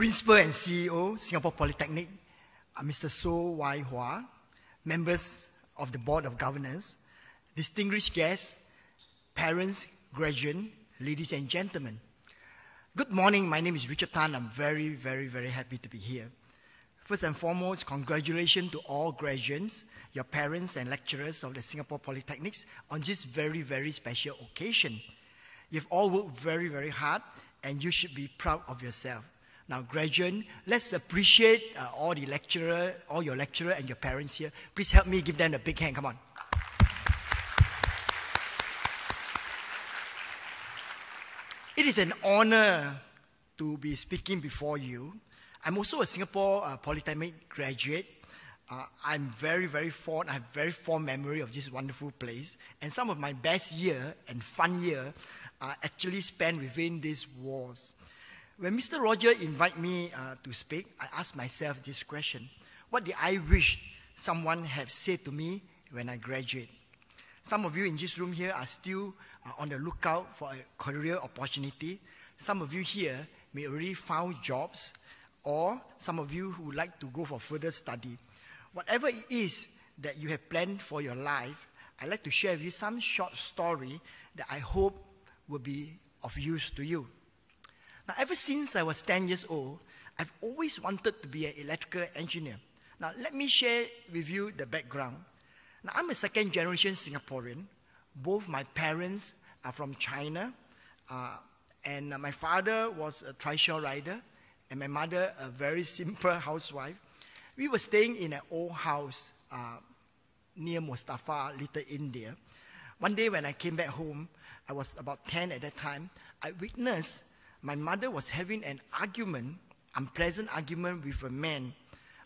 Principal and CEO, Singapore Polytechnic, Mr. So Wai Hua, members of the Board of Governors, distinguished guests, parents, graduates, ladies and gentlemen. Good morning, my name is Richard Tan. I'm very happy to be here. First and foremost, congratulations to all graduates, your parents and lecturers of the Singapore Polytechnics on this very special occasion. You've all worked very hard and you should be proud of yourself. Now, graduates, let's appreciate all your lecturer and your parents here. Please help me give them a big hand, come on. It is an honor to be speaking before you. I'm also a Singapore Polytechnic graduate. I'm very fond, I have very fond memory of this wonderful place. And some of my best year and fun year are actually spent within these walls. When Mr. Roger invited me to speak, I asked myself this question: what did I wish someone had said to me when I graduate? Some of you in this room here are still on the lookout for a career opportunity. Some of you here may already found jobs, or some of you who would like to go for further study. Whatever it is that you have planned for your life, I'd like to share with you some short story that I hope will be of use to you. Now, ever since I was 10 years old, I've always wanted to be an electrical engineer. Now, let me share with you the background. Now, I'm a second-generation Singaporean. Both my parents are from China, and my father was a trishaw rider, and my mother a very simple housewife. We were staying in an old house near Mustafa, Little India. One day when I came back home, I was about 10 at that time, I witnessed my mother was having an argument, unpleasant argument with a man.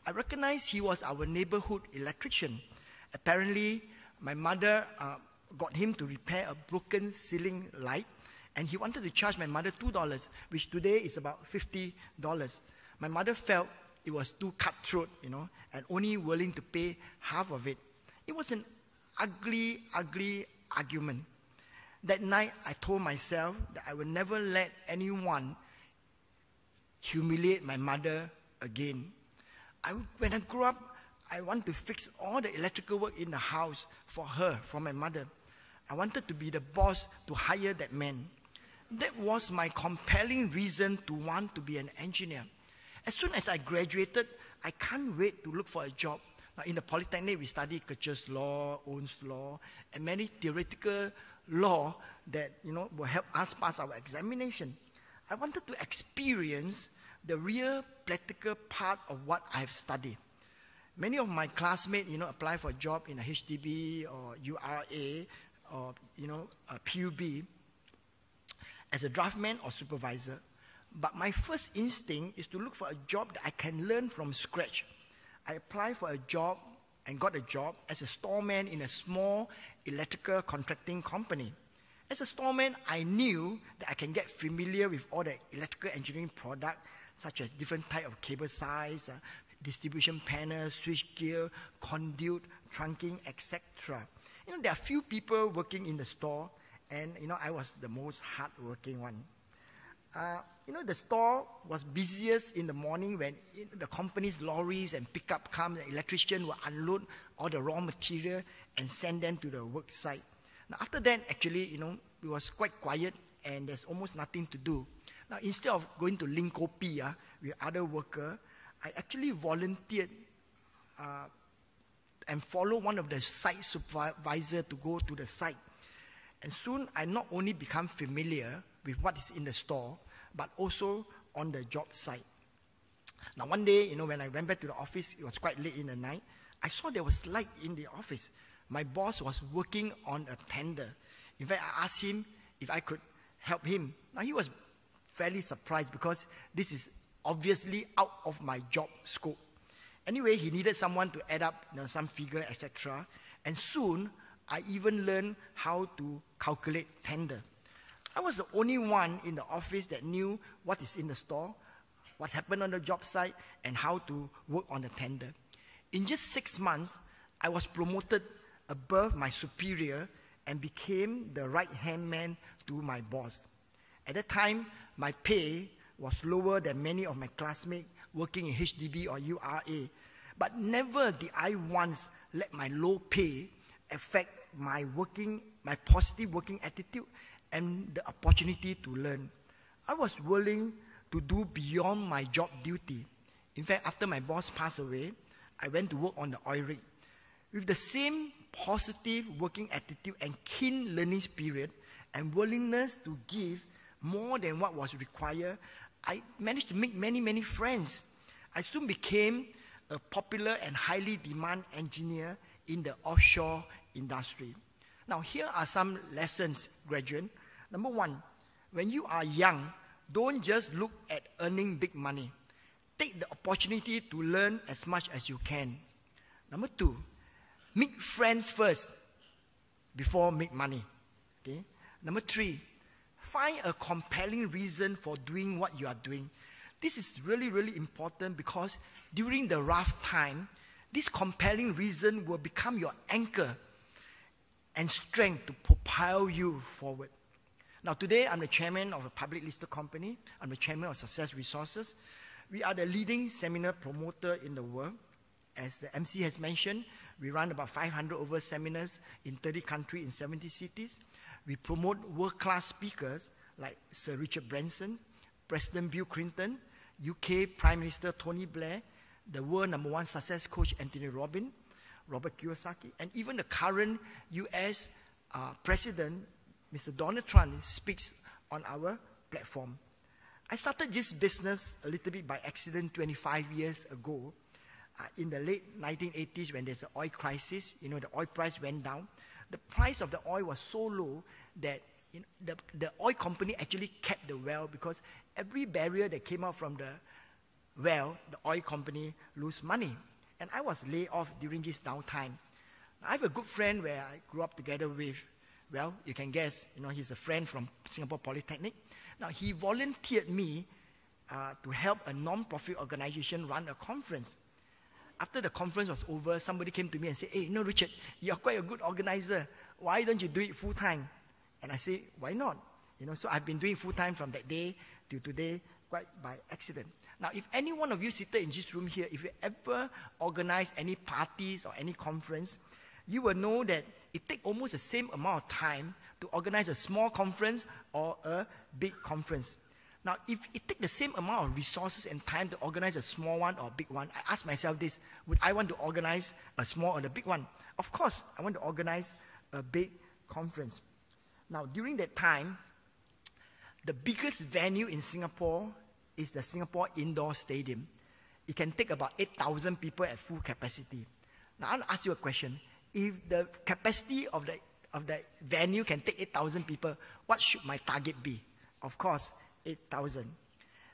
I recognized he was our neighborhood electrician. Apparently, my mother got him to repair a broken ceiling light, and he wanted to charge my mother $2, which today is about $50. My mother felt it was too cutthroat, and only willing to pay half of it. It was an ugly argument. That night, I told myself that I would never let anyone humiliate my mother again. When I grew up, I want to fix all the electrical work in the house for her, for my mother. I wanted to be the boss to hire that man. That was my compelling reason to want to be an engineer. As soon as I graduated, I can't wait to look for a job. Now, in the Polytechnic, we study Kirchhoff's law, Ohm's law, and many theoretical law that will help us pass our examination. I wanted to experience the real practical part of what I've studied. Many of my classmates, apply for a job in a HDB or URA or a PUB as a draftman or supervisor. But my first instinct is to look for a job that I can learn from scratch. I applied for a job and got a job as a storeman in a small electrical contracting company. As a storeman, I knew that I can get familiar with all the electrical engineering products, such as different type of cable size, distribution panel, switchgear, conduit, trunking, etc. There are few people working in the store, and I was the most hardworking one. The store was busiest in the morning when the company's lorries and pickup come, the electrician will unload all the raw material and send them to the work site. Now, after that, actually, it was quite quiet and there's almost nothing to do. Now, instead of going to link kopi with other workers, I actually volunteered and followed one of the site supervisors to go to the site. And soon, I not only become familiar with what is in the store, but also on the job site. Now, one day, when I went back to the office, it was quite late in the night, I saw there was light in the office. My boss was working on a tender. In fact, I asked him if I could help him. Now, he was fairly surprised because this is obviously out of my job scope. Anyway, he needed someone to add up some figure, etc. And soon, I even learned how to calculate tender. I was the only one in the office that knew what is in the store, what happened on the job site, and how to work on the tender. In just 6 months, I was promoted above my superior and became the right-hand man to my boss. At that time, my pay was lower than many of my classmates working in HDB or URA. But never did I once let my low pay affect my positive working attitude and the opportunity to learn. I was willing to do beyond my job duty. In fact, after my boss passed away, I went to work on the oil rig. With the same positive working attitude and keen learning spirit and willingness to give more than what was required, I managed to make many, many friends. I soon became a popular and highly demanded engineer in the offshore industry. Now, here are some lessons, graduate. Number one, when you are young, don't just look at earning big money. Take the opportunity to learn as much as you can. Number two, make friends first before make money. Okay? Number three, find a compelling reason for doing what you are doing. This is really, really important because during the rough time, this compelling reason will become your anchor and strength to propel you forward. Now, today, I'm the chairman of a public listed company. I'm the chairman of Success Resources. We are the leading seminar promoter in the world. As the MC has mentioned, we run about 500 over seminars in 30 countries in 70 cities. We promote world-class speakers like Sir Richard Branson, President Bill Clinton, UK Prime Minister Tony Blair, the world #1 success coach Anthony Robbins, Robert Kiyosaki, and even the current US President, Mr. Donald Trump, speaks on our platform. I started this business a little bit by accident 25 years ago. In the late 1980s, when there's an oil crisis, the oil price went down. The price of the oil was so low that the oil company actually kept the well, because every barrel that came out from the well, the oil company lose money. And I was laid off during this downtime. I have a good friend where I grew up together with. Well, you can guess, he's a friend from Singapore Polytechnic. Now, he volunteered me to help a non-profit organization run a conference. After the conference was over, somebody came to me and said, "Hey, Richard, you're quite a good organizer. Why don't you do it full-time?" And I said, "Why not?" So I've been doing full-time from that day till today, quite by accident. Now, if any one of you seated in this room here, if you ever organize any parties or any conference, you will know that it takes almost the same amount of time to organize a small conference or a big conference. Now, if it takes the same amount of resources and time to organize a small one or a big one, I ask myself this: would I want to organize a small or a big one? Of course, I want to organize a big conference. Now, during that time, the biggest venue in Singapore is the Singapore Indoor Stadium. It can take about 8,000 people at full capacity. Now, I'll ask you a question. If the capacity of the venue can take 8,000 people, what should my target be? Of course, 8,000.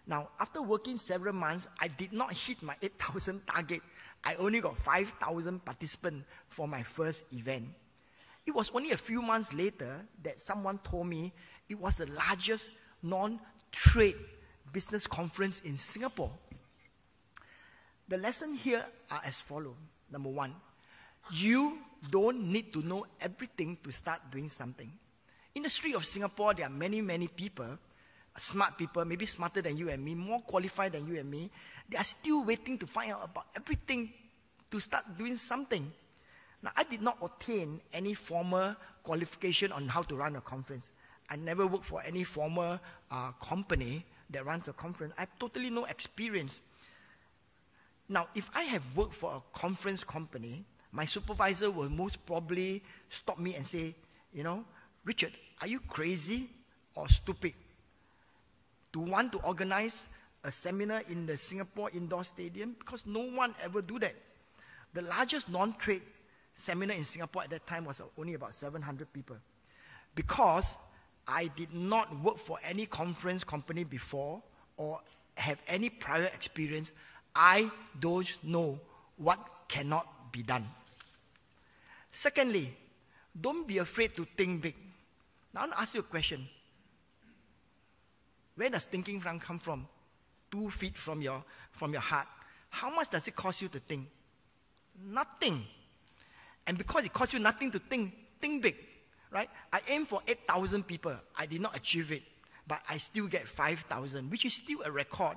Now, after working several months, I did not hit my 8,000 target. I only got 5,000 participants for my first event. It was only a few months later that someone told me it was the largest non-trade business conference in Singapore. The lessons here are as follows. Number one, you don't need to know everything to start doing something. In the street of Singapore, there are many, many people, smart people, maybe smarter than you and me, more qualified than you and me. They are still waiting to find out about everything to start doing something. Now, I did not obtain any formal qualification on how to run a conference. I never worked for any formal company that runs a conference. I have totally no experience. Now, if I have worked for a conference company, my supervisor will most probably stop me and say, "Richard, are you crazy or stupid to want to organize a seminar in the Singapore Indoor Stadium?" Because no one ever do that. The largest non-trade seminar in Singapore at that time was only about 700 people. Because I did not work for any conference company before or have any prior experience, I don't know what cannot be done. Secondly, don't be afraid to think big. Now, I want to ask you a question. Where does thinking come from? 2 feet from your heart. How much does it cost you to think? Nothing. And because it costs you nothing to think big, right? I aimed for 8,000 people. I did not achieve it. but I still get 5,000, which is still a record.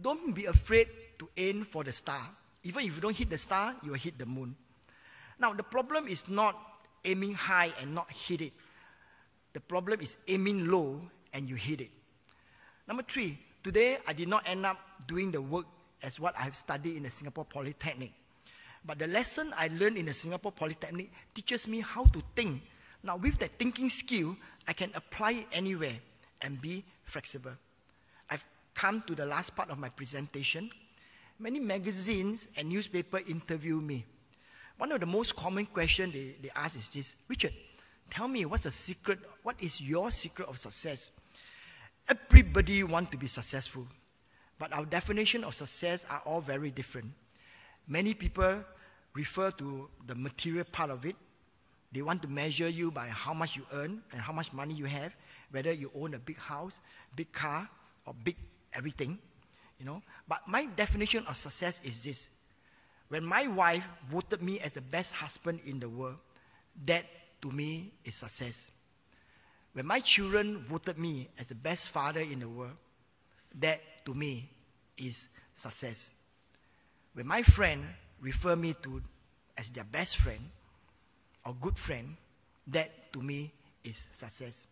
Don't be afraid to aim for the star. Even if you don't hit the star, you will hit the moon. Now, the problem is not aiming high and not hit it. The problem is aiming low and you hit it. Number 3, today I did not end up doing the work as what I have studied in the Singapore Polytechnic. But the lesson I learned in the Singapore Polytechnic teaches me how to think. Now, with that thinking skill, I can apply it anywhere and be flexible. I've come to the last part of my presentation. Many magazines and newspapers interview me. One of the most common questions they ask is this: Richard, tell me, what's the secret? What is your secret of success? Everybody wants to be successful, but our definition of success are all very different. Many people refer to the material part of it. They want to measure you by how much you earn and how much money you have, whether you own a big house, big car, or big everything, you know. But my definition of success is this: when my wife voted me as the best husband in the world, that to me is success. When my children voted me as the best father in the world, that to me is success. When my friend refer me to as their best friend or good friend, that to me is success.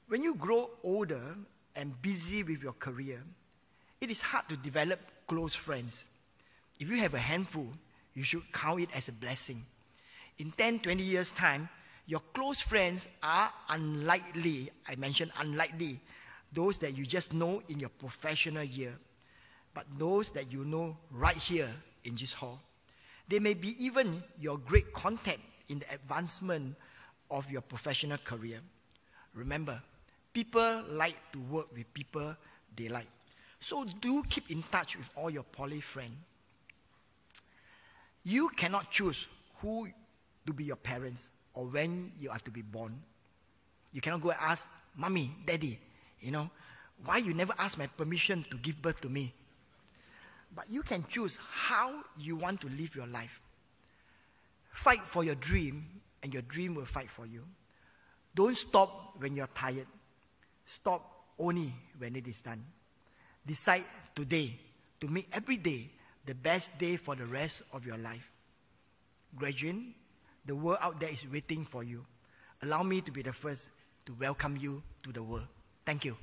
When you grow older and busy with your career, it is hard to develop close friends. If you have a handful, you should count it as a blessing. In 10, 20 years' time, your close friends are unlikely, I mentioned unlikely, those that you just know in your professional year, but those that you know right here in this hall. They may be even your great contact in the advancement of your professional career. Remember, people like to work with people they like. So do keep in touch with all your poly friends. You cannot choose who to be your parents or when you are to be born. You cannot go and ask, Mommy, Daddy, you know, why you never ask my permission to give birth to me? But you can choose how you want to live your life. Fight for your dream, and your dream will fight for you. Don't stop when you're tired. Stop only when it is done. Decide today to make every day the best day for the rest of your life. Graduate, the world out there is waiting for you. Allow me to be the first to welcome you to the world. Thank you.